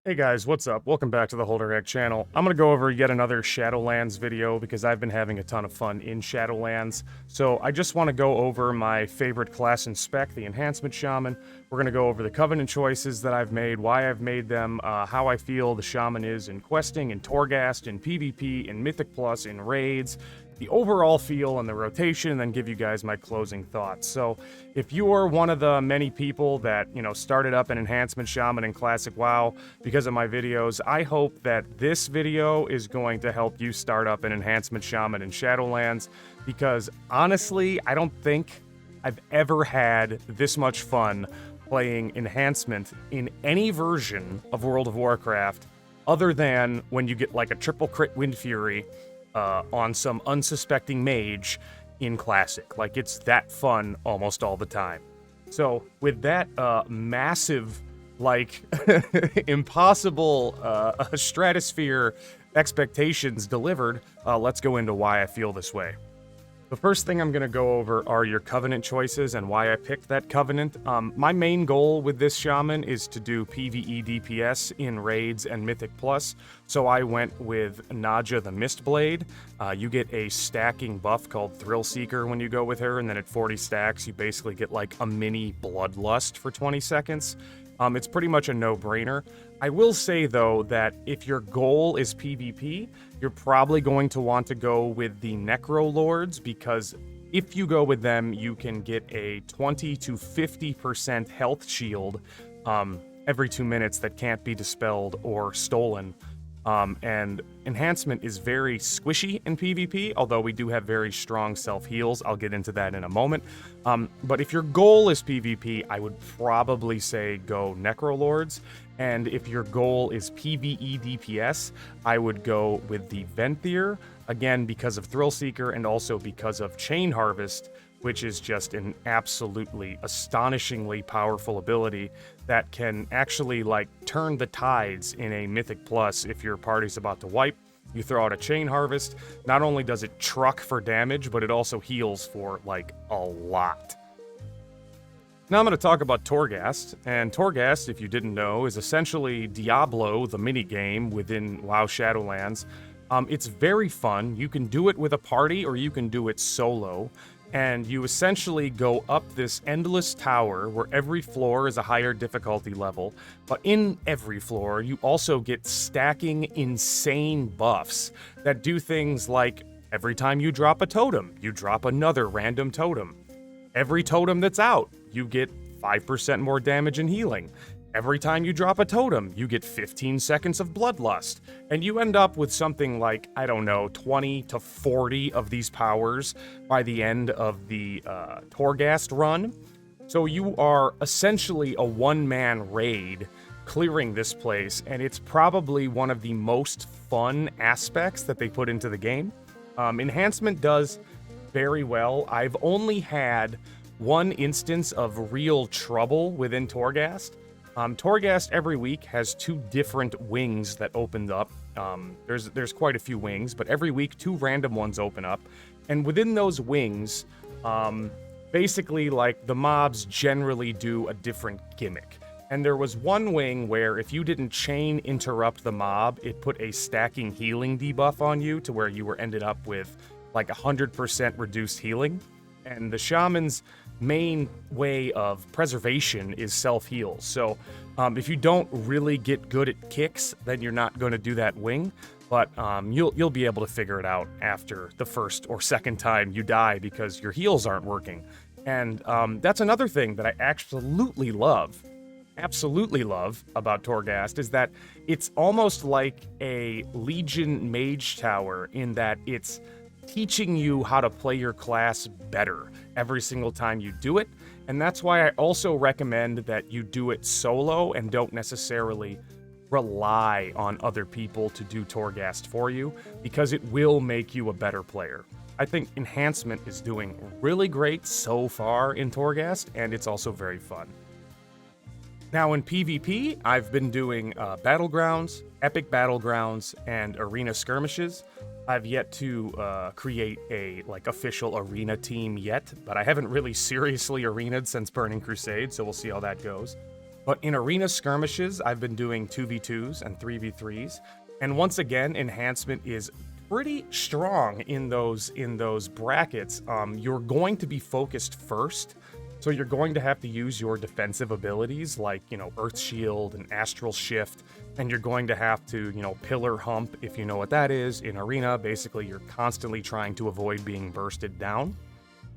Hey guys, what's up? Welcome back to the Holderhek channel. I'm going to go over yet another Shadowlands video because I've been having a ton of fun in Shadowlands. So I just want to go over my favorite class and spec, the Enhancement Shaman. We're going to go over the Covenant choices that I've made, why I've made them, how I feel the Shaman is in questing, in Tourghast, in PvP, in Mythic Plus, in raids, the overall feel and the rotation, and then give you guys my closing thoughts. So if you are one of the many people that, started up an Enhancement Shaman in Classic WoW because of my videos, I hope that this video is going to help you start up an Enhancement Shaman in Shadowlands, because honestly, I don't think I've ever had this much fun playing Enhancement in any version of World of Warcraft other than when you get like a triple crit Wind Fury on some unsuspecting mage in Classic. Like, it's that fun almost all the time. So with that massive, like, impossible stratosphere expectations delivered, let's go into why I feel this way. The first thing I'm going to go over are your Covenant choices and why I picked that Covenant. My main goal with this Shaman is to do PvE DPS in raids and Mythic Plus, so I went with Nadja the Mistblade. You get a stacking buff called Thrill Seeker when you go with her, and then at 40 stacks you basically get like a mini Bloodlust for 20 seconds. It's pretty much a no-brainer. I will say, though, that if your goal is PvP, you're probably going to want to go with the Necro Lords, because if you go with them, you can get a 20 to 50% health shield every 2 minutes that can't be dispelled or stolen. And Enhancement is very squishy in PvP, although we do have very strong self-heals. I'll get into that in a moment. But if your goal is PvP, I would probably say go Necrolords. And if your goal is PvE DPS, I would go with the Venthyr, again because of Thrill Seeker and also because of Chain Harvest, which is just an absolutely astonishingly powerful ability that can actually, like, turn the tides in a Mythic Plus. If your party's about to wipe, you throw out a Chain Harvest. Not only does it truck for damage, but it also heals for, like, a lot. Now I'm going to talk about Tourghast, and Tourghast, if you didn't know, is essentially Diablo, the minigame within WoW Shadowlands. It's very fun. You can do it with a party, or you can do it solo. And you essentially go up this endless tower where every floor is a higher difficulty level, but in every floor you also get stacking insane buffs that do things like every time you drop a totem, you drop another random totem. Every totem that's out, you get 5% more damage and healing. Every time you drop a totem, you get 15 seconds of Bloodlust, and you end up with something like, I don't know, 20 to 40 of these powers by the end of the Tourghast run. So you are essentially a one-man raid clearing this place, and it's probably one of the most fun aspects that they put into the game. Enhancement does very well. I've only had one instance of real trouble within Tourghast. Tourghast every week has 2 different wings that opened up. There's quite a few wings, but every week 2 random ones open up. And within those wings, basically, like, the mobs generally do a different gimmick. And there was one wing where if you didn't chain interrupt the mob, it put a stacking healing debuff on you to where you were ended up with like 100% reduced healing. And the Shaman's main way of preservation is self-heal. So if you don't really get good at kicks, then you're not going to do that wing. But you'll be able to figure it out after the first or second time you die because your heals aren't working. And that's another thing that I absolutely love about Tourghast, is that it's almost like a Legion Mage Tower in that it's teaching you how to play your class better every single time you do it. And that's why I also recommend that you do it solo and don't necessarily rely on other people to do Tourghast for you, because it will make you a better player. I think Enhancement is doing really great so far in Tourghast, and it's also very fun. Now in PvP, I've been doing Battlegrounds, Epic Battlegrounds, and Arena Skirmishes. I've yet to create a official arena team yet, but I haven't really seriously arenaed since Burning Crusade, so we'll see how that goes. But in arena skirmishes, I've been doing 2v2s and 3v3s. And once again, enhancement is pretty strong in those brackets. You're going to be focused first. So you're going to have to use your defensive abilities like, Earth Shield and Astral Shift, and you're going to have to, Pillar Hump, if you know what that is. In Arena, basically you're constantly trying to avoid being bursted down.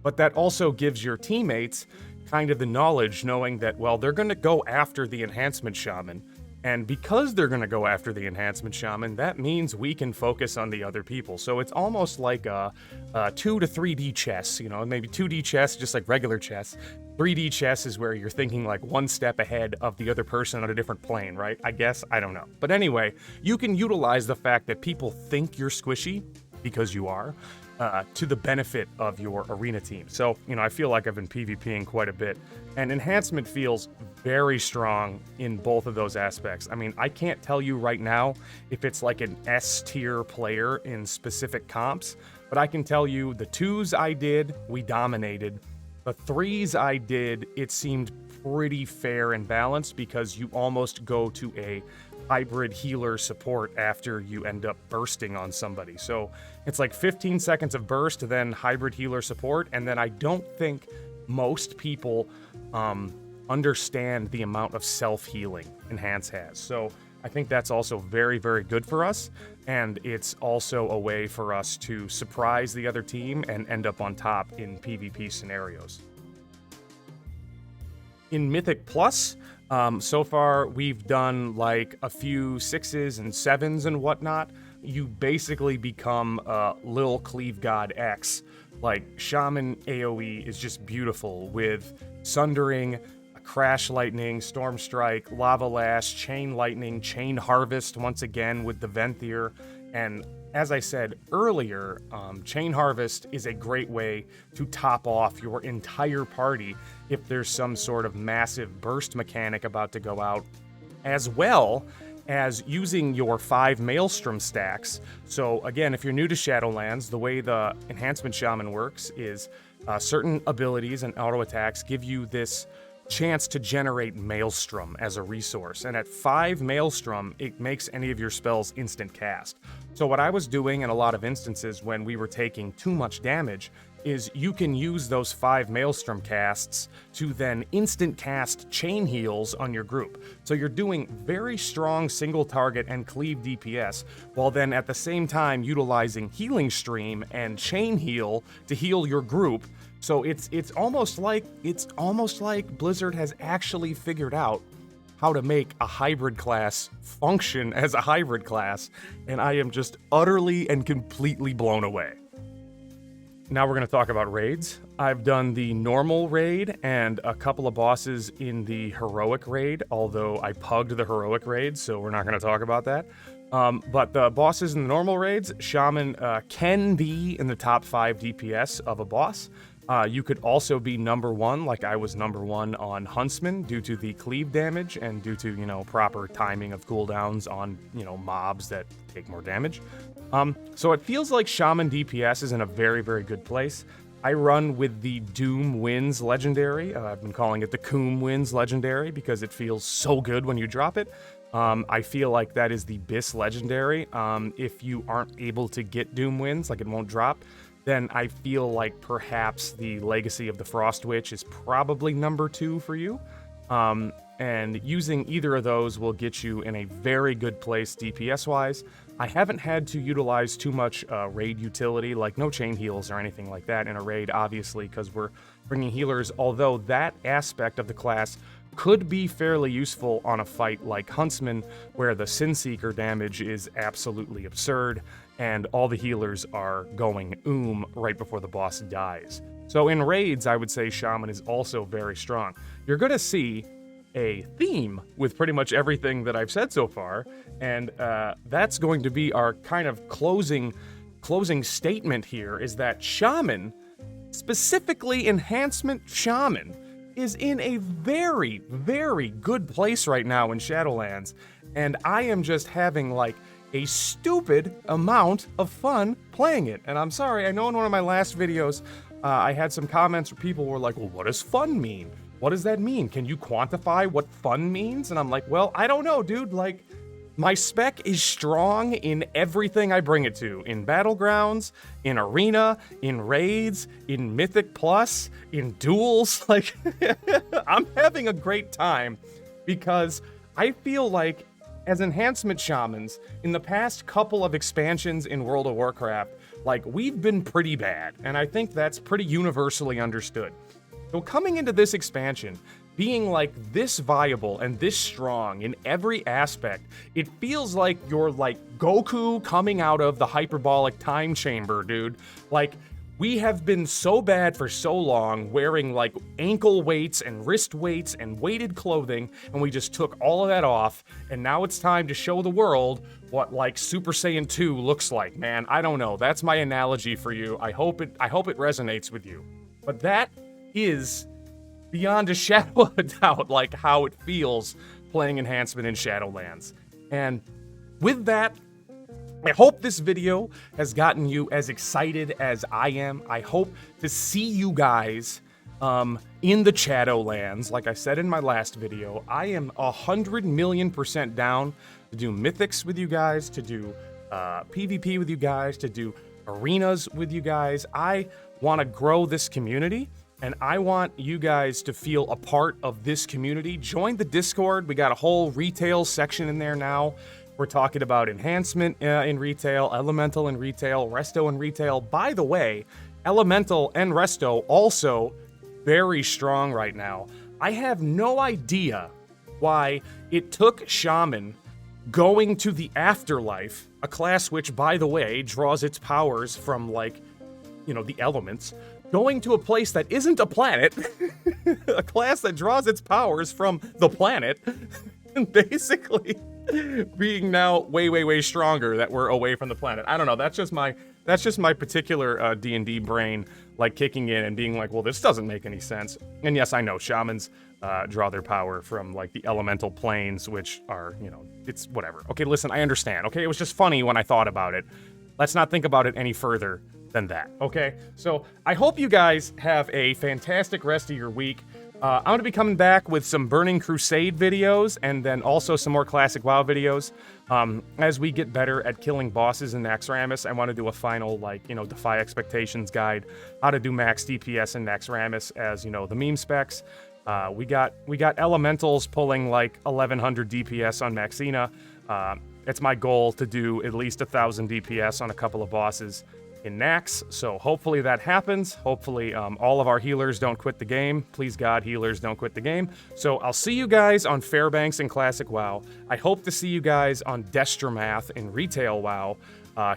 But that also gives your teammates kind of the knowledge, knowing that, well, they're going to go after the Enhancement Shaman. And because they're going to go after the Enhancement Shaman, that means we can focus on the other people. So it's almost like a 2 to 3D chess, maybe 2D chess, just like regular chess. 3D chess is where you're thinking like one step ahead of the other person on a different plane, right? I guess, I don't know. But anyway, you can utilize the fact that people think you're squishy, because you are, to the benefit of your arena team. So, I feel like I've been PvPing quite a bit, and enhancement feels very strong in both of those aspects. I mean, I can't tell you right now if it's like an S tier player in specific comps, but I can tell you the 2s I did, we dominated. The 3s I did, it seemed pretty fair and balanced because you almost go to a hybrid healer support after you end up bursting on somebody. So it's like 15 seconds of burst, then hybrid healer support, and then I don't think most people understand the amount of self-healing Enhance has. So I think that's also very, very good for us, and it's also a way for us to surprise the other team and end up on top in PvP scenarios. In Mythic Plus, so far we've done like a few 6s and 7s and whatnot. You basically become Lil Cleave God X. Like, Shaman AoE is just beautiful with Sundering, Crash Lightning, Storm Strike, Lava Lash, Chain Lightning, Chain Harvest once again with the Venthyr. And as I said earlier, Chain Harvest is a great way to top off your entire party if there's some sort of massive burst mechanic about to go out, as well as using your 5 Maelstrom stacks. So again, if you're new to Shadowlands, the way the Enhancement Shaman works is certain abilities and auto attacks give you this chance to generate Maelstrom as a resource, and at 5 Maelstrom, it makes any of your spells instant cast. So what I was doing in a lot of instances when we were taking too much damage is you can use those 5 Maelstrom casts to then instant cast chain heals on your group. So you're doing very strong single target and cleave DPS, while then at the same time utilizing Healing Stream and Chain Heal to heal your group. So it's almost like Blizzard has actually figured out how to make a hybrid class function as a hybrid class, and I am just utterly and completely blown away. Now we're going to talk about raids. I've done the normal raid and a couple of bosses in the heroic raid, although I pugged the heroic raid, so we're not going to talk about that. But the bosses in the normal raids, Shaman can be in the top 5 DPS of a boss. You could also be number 1, like I was number 1 on Huntsman, due to the cleave damage and due to, proper timing of cooldowns on, mobs that take more damage. So it feels like Shaman DPS is in a very, very good place. I run with the Doom Wins legendary. I've been calling it the Coom Wins legendary because it feels so good when you drop it. I feel like that is the Biss legendary. If you aren't able to get Doom Wins, like it won't drop, then I feel like perhaps the Legacy of the Frost Witch is probably number 2 for you. And using either of those will get you in a very good place DPS-wise. I haven't had to utilize too much raid utility, like no chain heals or anything like that in a raid, obviously, because we're bringing healers, although that aspect of the class could be fairly useful on a fight like Huntsman, where the Sinseeker damage is absolutely absurd, and all the healers are going right before the boss dies. So in raids, I would say Shaman is also very strong. You're going to see a theme with pretty much everything that I've said so far, and that's going to be our kind of closing statement here, is that Shaman, specifically Enhancement Shaman, is in a very, very good place right now in Shadowlands, and I am just having like a stupid amount of fun playing it. And I'm sorry, I know in one of my last videos I had some comments where people were like, well, what does fun mean? what does that mean? Can you quantify what fun means? And I'm like, well, I don't know, dude. Like, my spec is strong in everything I bring it to. In Battlegrounds, in Arena, in Raids, in Mythic Plus, in Duels. Like, I'm having a great time because I feel like as enhancement shamans, in the past couple of expansions in World of Warcraft, like, we've been pretty bad. And I think that's pretty universally understood. So coming into this expansion, being like this viable and this strong in every aspect, it feels like you're like Goku coming out of the hyperbolic time chamber, dude. Like, we have been so bad for so long wearing like ankle weights and wrist weights and weighted clothing, and we just took all of that off, and now it's time to show the world what like Super Saiyan 2 looks like, man. I don't know. That's my analogy for you. I hope it resonates with you. But that is beyond a shadow of a doubt, like how it feels playing enhancement in Shadowlands. And with that, I hope this video has gotten you as excited as I am. I hope to see you guys in the Shadowlands. Like I said in my last video, I am 100,000,000% down to do mythics with you guys, to do PvP with you guys, to do arenas with you guys. I want to grow this community. And I want you guys to feel a part of this community. Join the Discord. We got a whole retail section in there now. We're talking about enhancement in retail, elemental in retail, resto in retail. By the way, elemental and resto also very strong right now. I have no idea why it took Shaman going to the afterlife, a class which, by the way, draws its powers from, like, you know, the elements, going to a place that isn't a planet, a class that draws its powers from the planet, and basically being now way, way, way stronger that we're away from the planet. I don't know. That's just my particular D&D brain, like, kicking in and being like, well, this doesn't make any sense. And yes, I know shamans draw their power from, like, the elemental planes, which are, you know, it's whatever. Okay, listen, I understand. Okay, it was just funny when I thought about it. Let's not think about it any further than that, okay? So I hope you guys have a fantastic rest of your week. I'm going to be coming back with some Burning Crusade videos and then also some more Classic WoW videos. As we get better at killing bosses in Naxxramas, I want to do a final, like, you know, Defy Expectations guide, how to do max DPS in Naxxramas as, you know, the meme specs. We got elementals pulling like 1100 DPS on Maxina. It's my goal to do at least 1000 DPS on a couple of bosses in Nax, so hopefully that happens. Hopefully all of our healers don't quit the game. Please God, healers don't quit the game. So I'll see you guys on Fairbanks in Classic WoW. I hope to see you guys on Destramath in Retail WoW.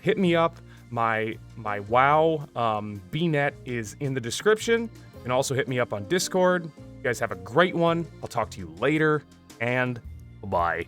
Hit me up. My WoW BNet is in the description. You can also hit me up on Discord. You guys have a great one. I'll talk to you later, and bye.